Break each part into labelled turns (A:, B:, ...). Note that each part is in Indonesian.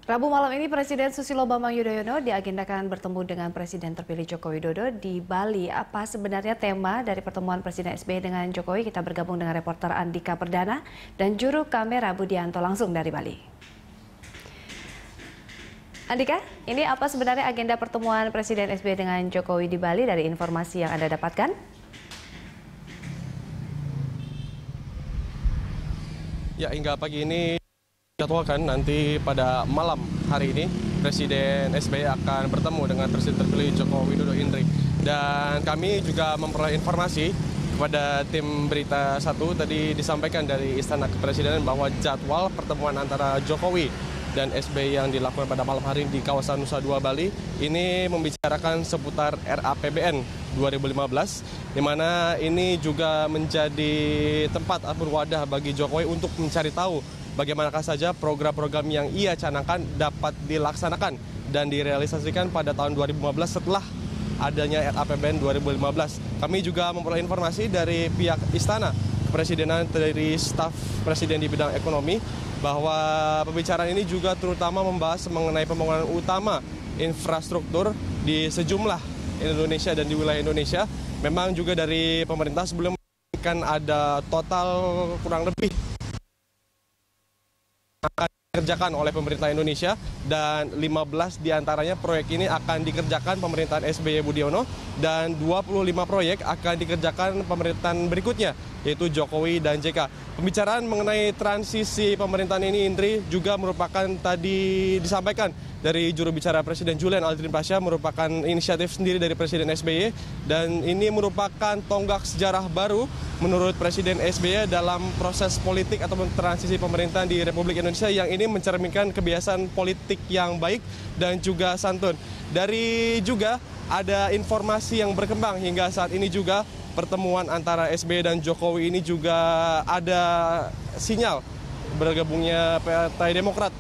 A: Rabu malam ini Presiden Susilo Bambang Yudhoyono diagendakan bertemu dengan Presiden terpilih Joko Widodo di Bali. Apa sebenarnya tema dari pertemuan Presiden SBY dengan Jokowi? Kita bergabung dengan reporter Andika Perdana dan juru kamera Budianto langsung dari Bali. Andika, ini apa sebenarnya agenda pertemuan Presiden SBY dengan Jokowi di Bali dari informasi yang Anda dapatkan?
B: Ya, hingga pagi ini dijadwalkan nanti pada malam hari ini Presiden SBY akan bertemu dengan Presiden terpilih Joko Widodo Indri. Dan kami juga memperoleh informasi kepada tim Berita 1 tadi disampaikan dari Istana Kepresidenan bahwa jadwal pertemuan antara Jokowi dan SBY yang dilakukan pada malam hari ini di kawasan Nusa Dua Bali ini membicarakan seputar RAPBN 2015, di mana ini juga menjadi tempat ataupun wadah bagi Jokowi untuk mencari tahu bagaimanakah saja program-program yang ia canangkan dapat dilaksanakan dan direalisasikan pada tahun 2015 setelah adanya RAPBN 2015. Kami juga memperoleh informasi dari pihak Istana Kepresidenan dari staf Presiden di bidang ekonomi bahwa pembicaraan ini juga terutama membahas mengenai pembangunan utama infrastruktur di sejumlah Indonesia dan di wilayah Indonesia. Memang juga dari pemerintah sebelum akan ada total kurang lebih akan dikerjakan oleh pemerintah Indonesia dan 15 diantaranya proyek ini akan dikerjakan pemerintahan SBY Budiono dan 25 proyek akan dikerjakan pemerintahan berikutnya yaitu Jokowi dan JK. Pembicaraan mengenai transisi pemerintahan ini Indri juga merupakan tadi disampaikan dari juru bicara Presiden Julian Aldrin Pasha merupakan inisiatif sendiri dari Presiden SBY dan ini merupakan tonggak sejarah baru menurut Presiden SBY dalam proses politik ataupun transisi pemerintahan di Republik Indonesia yang ini mencerminkan kebiasaan politik yang baik dan juga santun. Dari juga ada informasi yang berkembang hingga saat ini juga pertemuan antara SBY dan Jokowi ini juga ada sinyal bergabungnya Partai Demokrat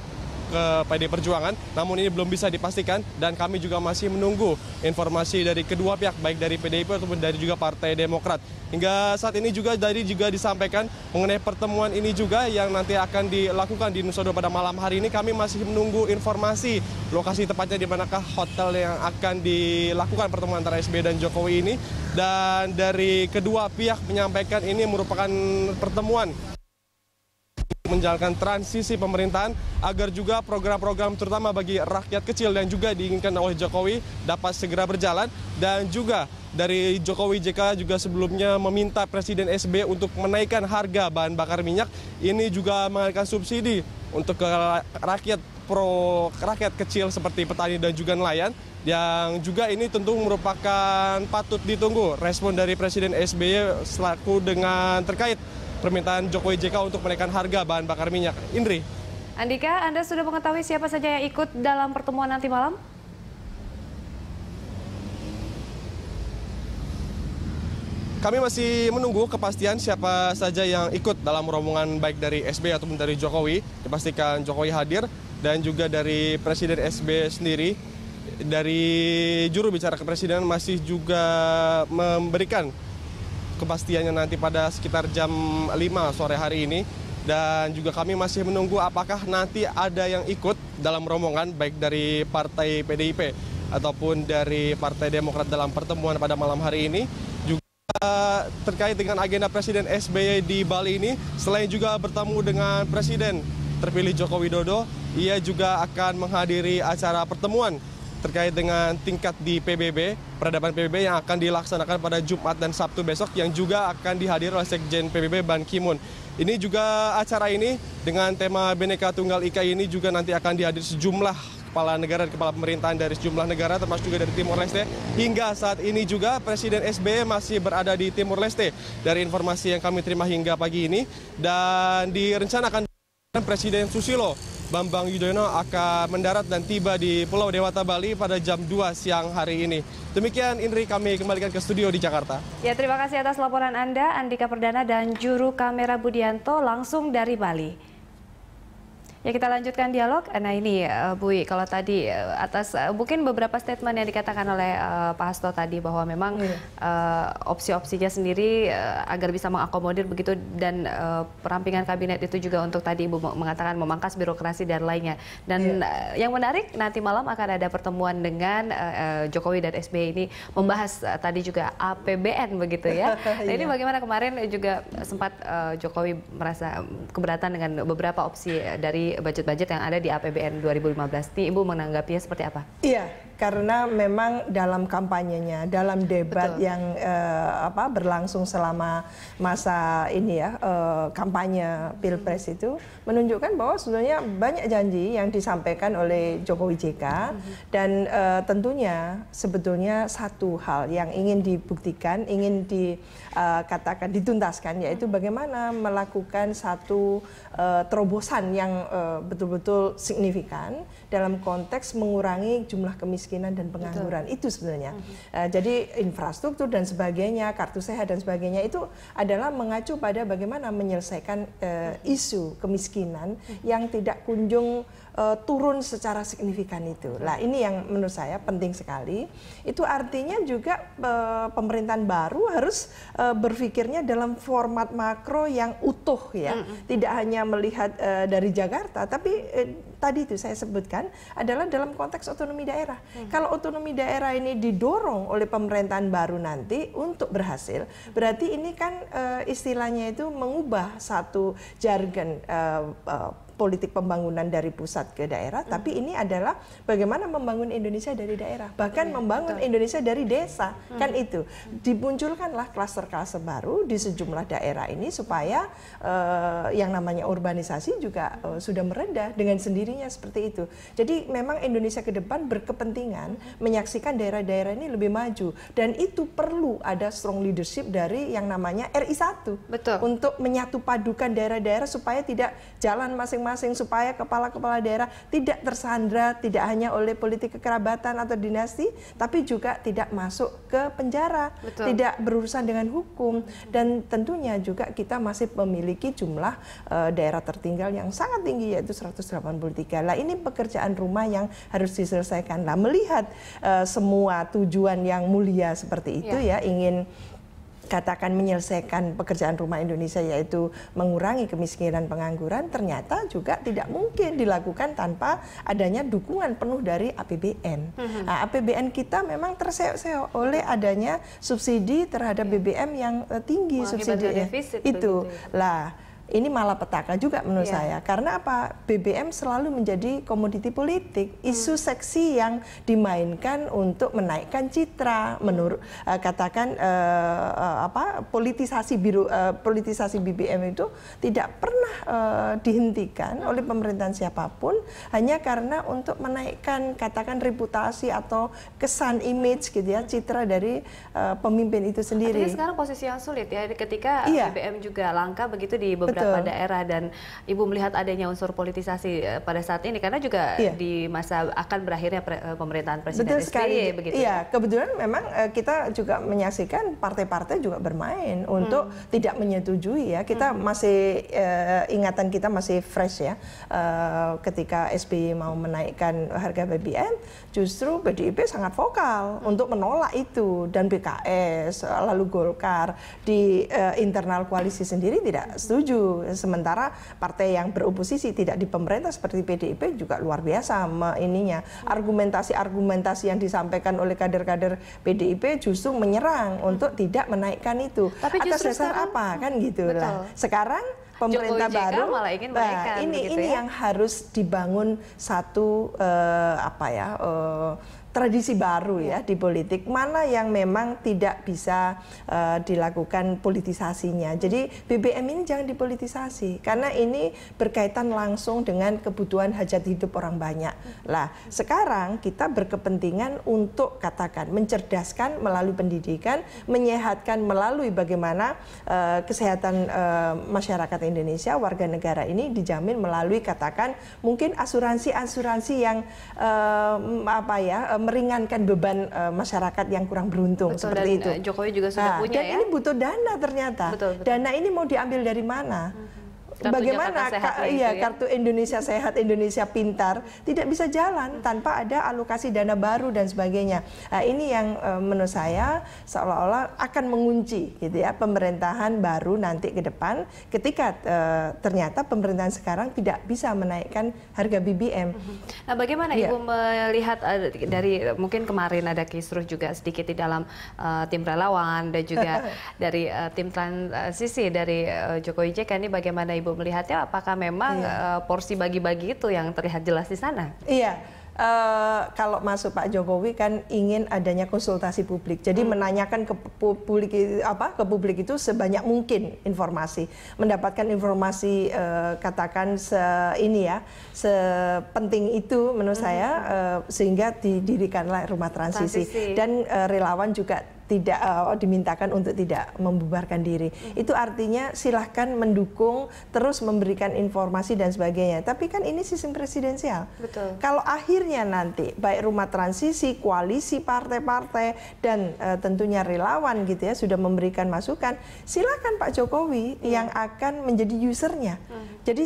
B: ke PD Perjuangan, namun ini belum bisa dipastikan dan kami juga masih menunggu informasi dari kedua pihak baik dari PDIP ataupun dari juga Partai Demokrat. Hingga saat ini juga tadi juga disampaikan mengenai pertemuan ini juga yang nanti akan dilakukan di Nusa Dua pada malam hari ini. Kami masih menunggu informasi lokasi tepatnya di manakah hotel yang akan dilakukan pertemuan antara SBY dan Jokowi ini. Dan dari kedua pihak menyampaikan ini merupakan pertemuan menjalankan transisi pemerintahan agar juga program-program terutama bagi rakyat kecil yang juga diinginkan oleh Jokowi dapat segera berjalan. Dan juga dari Jokowi JK juga sebelumnya meminta Presiden SBY untuk menaikkan harga bahan bakar minyak, ini juga mengalihkan subsidi untuk ke rakyat kecil seperti petani dan juga nelayan, yang juga ini tentu merupakan patut ditunggu respon dari Presiden SBY selaku dengan terkait permintaan Jokowi JK untuk menaikkan harga bahan bakar minyak. Indri.
A: Andika, Anda sudah mengetahui siapa saja yang ikut dalam pertemuan nanti malam?
B: Kami masih menunggu kepastian siapa saja yang ikut dalam rombongan baik dari SBY ataupun dari Jokowi. Dipastikan Jokowi hadir dan juga dari Presiden SBY sendiri. Dari juru bicara kepresidenan masih juga memberikan kepastiannya nanti pada sekitar jam 5 sore hari ini. Dan juga kami masih menunggu apakah nanti ada yang ikut dalam rombongan baik dari Partai PDIP ataupun dari Partai Demokrat dalam pertemuan pada malam hari ini. Juga terkait dengan agenda Presiden SBY di Bali ini, selain juga bertemu dengan Presiden terpilih Joko Widodo, ia juga akan menghadiri acara pertemuan terkait dengan tingkat di PBB, peradaban PBB yang akan dilaksanakan pada Jumat dan Sabtu besok yang juga akan dihadiri oleh Sekjen PBB Ban Ki-moon. Ini juga acara ini dengan tema Bhinneka Tunggal Ika ini juga nanti akan dihadiri sejumlah kepala negara dan kepala pemerintahan dari sejumlah negara termasuk juga dari Timur Leste. Hingga saat ini juga Presiden SBY masih berada di Timur Leste dari informasi yang kami terima hingga pagi ini, dan direncanakan Presiden Susilo Bambang Yudhoyono akan mendarat dan tiba di Pulau Dewata, Bali pada jam 2 siang hari ini. Demikian Indri, kami kembalikan ke studio di Jakarta.
A: Ya, terima kasih atas laporan Anda, Andika Perdana dan juru kamera Budianto langsung dari Bali. Ya, kita lanjutkan dialog. Nah ini Bu I, kalau tadi atas mungkin beberapa statement yang dikatakan oleh Pak Hasto tadi bahwa memang opsi-opsinya sendiri agar bisa mengakomodir begitu, dan perampingan kabinet itu juga untuk tadi Ibu mengatakan memangkas birokrasi dan lainnya. Dan yang menarik, nanti malam akan ada pertemuan dengan Jokowi dan SBY ini membahas tadi juga APBN begitu ya. Nah ini bagaimana, kemarin juga sempat Jokowi merasa keberatan dengan beberapa opsi dari budget-budget yang ada di APBN 2015. Ini Ibu menanggapinya seperti apa?
C: Iya, karena memang dalam kampanyenya, dalam debat yang berlangsung selama masa ini ya, kampanye Pilpres itu menunjukkan bahwa sebenarnya banyak janji yang disampaikan oleh Jokowi JK, dan tentunya sebetulnya satu hal yang ingin dibuktikan, ingin dikatakan dituntaskan, yaitu bagaimana melakukan satu terobosan yang betul-betul signifikan dalam konteks mengurangi jumlah kemiskinan dan pengangguran. Itu sebenarnya. Jadi infrastruktur dan sebagainya, kartu sehat dan sebagainya itu adalah mengacu pada bagaimana menyelesaikan isu kemiskinan yang tidak kunjung turun secara signifikan itu. Nah ini yang menurut saya penting sekali. Itu artinya juga pemerintahan baru harus berpikirnya dalam format makro yang utuh ya. Tidak hanya melihat dari Jakarta, tapi tadi itu saya sebutkan adalah dalam konteks otonomi daerah. Kalau otonomi daerah ini didorong oleh pemerintahan baru nanti untuk berhasil, berarti ini kan istilahnya itu mengubah satu jargon politik pembangunan dari pusat ke daerah, tapi ini adalah bagaimana membangun Indonesia dari daerah, bahkan membangun Indonesia dari desa, kan itu. Dimunculkanlah klaster-klaster baru di sejumlah daerah ini supaya yang namanya urbanisasi juga sudah mereda dengan sendirinya seperti itu. Jadi memang Indonesia ke depan berkepentingan menyaksikan daerah-daerah ini lebih maju, dan itu perlu ada strong leadership dari yang namanya RI1 untuk menyatu padukan daerah-daerah supaya tidak jalan masing-masing, supaya kepala-kepala daerah tidak tersandra tidak hanya oleh politik kekerabatan atau dinasti, tapi juga tidak masuk ke penjara, tidak berurusan dengan hukum. Dan tentunya juga kita masih memiliki jumlah daerah tertinggal yang sangat tinggi, yaitu 183. Nah ini pekerjaan rumah yang harus diselesaikan. Nah melihat semua tujuan yang mulia seperti itu ya, ingin katakan menyelesaikan pekerjaan rumah Indonesia, yaitu mengurangi kemiskinan pengangguran, ternyata juga tidak mungkin dilakukan tanpa adanya dukungan penuh dari APBN. Nah, APBN kita memang terseok-seok oleh adanya subsidi terhadap BBM yang tinggi, subsidi itu. Lah ini malapetaka juga menurut saya. Karena apa? BBM selalu menjadi komoditi politik, isu seksi yang dimainkan untuk menaikkan citra, menurut katakan politisasi BBM itu tidak pernah dihentikan oleh pemerintahan siapapun, hanya karena untuk menaikkan katakan reputasi atau kesan image gitu ya, citra dari pemimpin itu sendiri.
A: Artinya sekarang posisi yang sulit ya, ketika BBM juga langka begitu di beberapa daerah, dan Ibu melihat adanya unsur politisasi pada saat ini, karena juga di masa akan berakhirnya pemerintahan Presiden SBY begitu.
C: Iya, kebetulan memang kita juga menyaksikan partai-partai juga bermain untuk tidak menyetujui ya. Kita masih ingatan kita masih fresh ya, ketika SBY mau menaikkan harga BBM, justru PDIP sangat vokal untuk menolak itu, dan PKS lalu Golkar di internal koalisi sendiri tidak setuju. Sementara partai yang beroposisi tidak di pemerintah seperti PDIP juga luar biasa ininya. Argumentasi-argumentasi yang disampaikan oleh kader-kader PDIP justru menyerang untuk tidak menaikkan itu.
A: Tapi
C: atas dasar apa kan gitu lah. Sekarang pemerintah baru
A: malah ingin menaikkan,
C: ini yang harus dibangun satu tradisi baru ya di politik, mana yang memang tidak bisa dilakukan politisasinya. Jadi BBM ini jangan dipolitisasi, karena ini berkaitan langsung dengan kebutuhan hajat hidup orang banyak. Lah sekarang kita berkepentingan untuk katakan mencerdaskan melalui pendidikan, menyehatkan melalui bagaimana kesehatan masyarakat Indonesia, warga negara ini dijamin melalui katakan mungkin asuransi-asuransi yang meringankan beban masyarakat yang kurang beruntung. Seperti itu.
A: Jokowi juga sudah punya
C: dan ini butuh dana ternyata. Dana ini mau diambil dari mana? bagaimana kartu Indonesia Sehat, Indonesia Pintar tidak bisa jalan tanpa ada alokasi dana baru dan sebagainya. Nah, ini yang menurut saya seolah-olah akan mengunci gitu ya pemerintahan baru nanti ke depan ketika ternyata pemerintahan sekarang tidak bisa menaikkan harga BBM.
A: Nah, bagaimana Ibu melihat dari mungkin kemarin ada kisruh juga sedikit di dalam tim relawan dan juga dari tim transisi dari Jokowi JK, ini bagaimana Ibu melihatnya? Apakah memang porsi bagi-bagi itu yang terlihat jelas di sana?
C: Iya. Kalau masuk Pak Jokowi kan ingin adanya konsultasi publik, jadi menanyakan ke publik itu sebanyak mungkin informasi, mendapatkan informasi katakan sepenting itu menurut saya sehingga didirikanlah rumah transisi. Dan relawan juga tidak dimintakan untuk tidak membubarkan diri. Itu artinya silahkan mendukung, terus memberikan informasi dan sebagainya. Tapi kan ini sistem presidensial.
A: Betul.
C: Kalau akhirnya nanti baik rumah transisi, koalisi partai-partai dan tentunya relawan gitu ya sudah memberikan masukan, silakan Pak Jokowi yang akan menjadi usernya. Jadi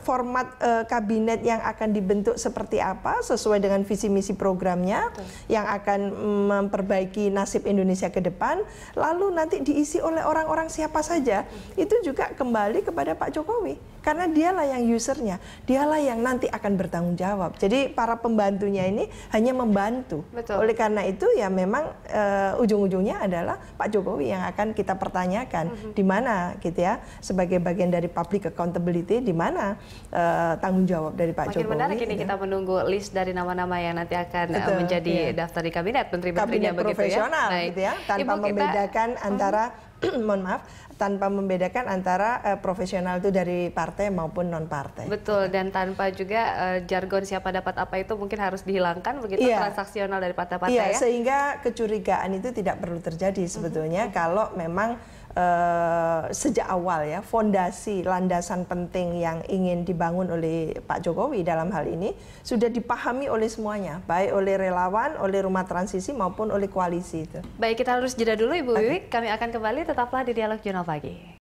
C: format kabinet yang akan dibentuk seperti apa sesuai dengan visi misi programnya yang akan memperbaiki nasib Indonesia ke depan, lalu nanti diisi oleh orang-orang siapa saja, itu juga kembali kepada Pak Jokowi. Karena dialah yang usernya, dialah yang nanti akan bertanggung jawab. Jadi para pembantunya ini hanya membantu.
A: Betul.
C: Oleh karena itu ya memang ujung-ujungnya adalah Pak Jokowi yang akan kita pertanyakan di mana gitu ya, sebagai bagian dari public accountability, di mana tanggung jawab dari Pak Jokowi.
A: Makin menarik ini kita menunggu list dari nama-nama yang nanti akan menjadi daftar di kabinet, menteri-menterinya begitu
C: profesional,
A: ya.
C: Gitu ya, tanpa membedakan antara mohon maaf, tanpa membedakan antara profesional itu dari partai maupun non partai.
A: Betul, dan tanpa juga jargon siapa dapat apa itu mungkin harus dihilangkan begitu, transaksional dari partai-partai ya.
C: Sehingga kecurigaan itu tidak perlu terjadi sebetulnya kalau memang sejak awal ya fondasi landasan penting yang ingin dibangun oleh Pak Jokowi dalam hal ini sudah dipahami oleh semuanya, baik oleh relawan, oleh rumah transisi maupun oleh koalisi itu.
A: Baik, kita harus jeda dulu Ibu Wiwi, kami akan kembali, tetaplah di Dialog Jurnal Pagi.